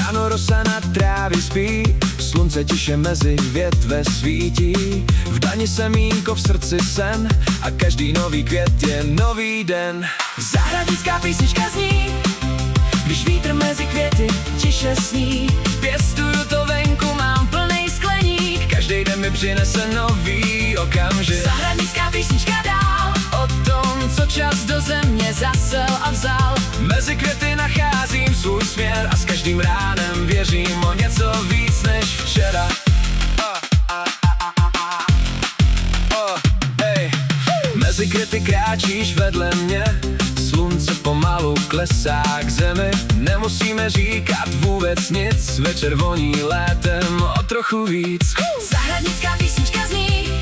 Ráno rosa na trávě spí, slunce tiše mezi větve svítí. V dani semínko, v srdci sen a každý nový květ je nový den. Zahradnická písnička zní, když vítr mezi květy tiše sní. Pěstuju to venku, mám plnej skleník, každý den mi přinese nový okamžik. Zahradnická písnička dál o tom, co čas do země zasel a vzal. Mezi květy nacházím svůj směr a s každým ránem věřím o něco víc než včera. Hey. Mezi květy kráčíš vedle mě, slunce pomalu klesá k zemi. Nemusíme říkat vůbec nic, večer voní létem o trochu víc. Zahradnická písnička zní,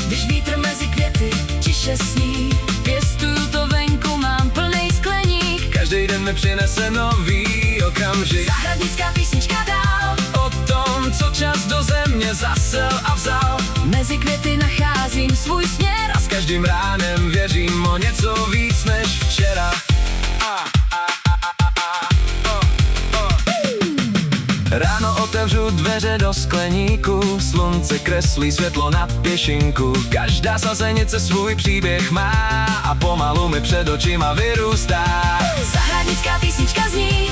když vítr mezi květy tiše sní. Pěstuju to venku, mám plnej skleník, každý den mi přinese nový okamžik. Zahradnická písnička dál o tom, co čas do země zasel a vzal. Mezi květy nacházím svůj směr a s každým ránem věřím o něco víc než včera. Ráno otevřu dveře do skleníku, slunce kreslí světlo na pěšinku. Každá sazenice svůj příběh má a pomalu mi před očima vyrůstá. Zahradnická písnička zní,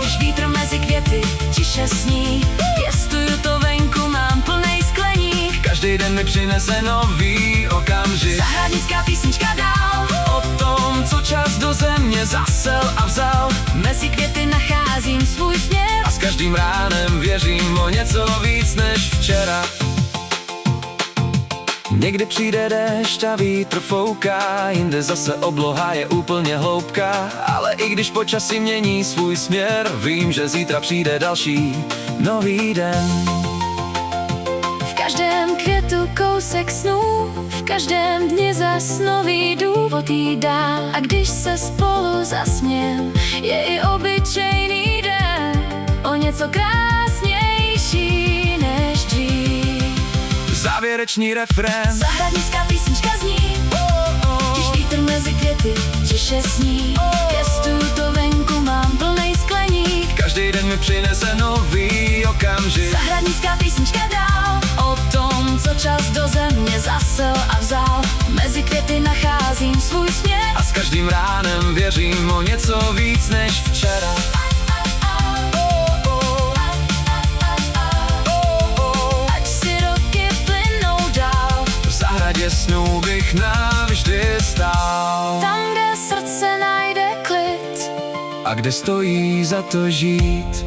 když vítr mezi květy tiše sní. Pěstuju to venku, mám plnej skleník, každý den mi přinese nový okamžik. Zahradnická písnička dál o tom, co čas do země zasel a vzal. Mezi květy nacházím svůj směr a s každým ránem věřím o něco víc než včera. Někdy přijde déšť a vítr fouká, jinde zase obloha je úplně hloubká. Ale i když počasí mění svůj směr, vím, že zítra přijde další nový den. V každém květu kousek snů, v každém dni zas nový důvod jít dál. A když se spolu zasmějem, je i obyčejný den o něco krásnější než dřív. Závěrečný refrén. Zahradnická písnička zní, když vítr mezi květy tiše sní. Pěstuju to venku, mám plnej skleník, každý den mi přinese nový okamžik. Zahradnická písnička dál o tom, co čas do země zasel a vzal. Mezi květy nacházím svůj směr a s každým ránem věřím o něco víc než včera. Ať si roky plynou dál, V zahradě snů bych navždy stál. tam, kde srdce najde klid A kde stojí za to žít.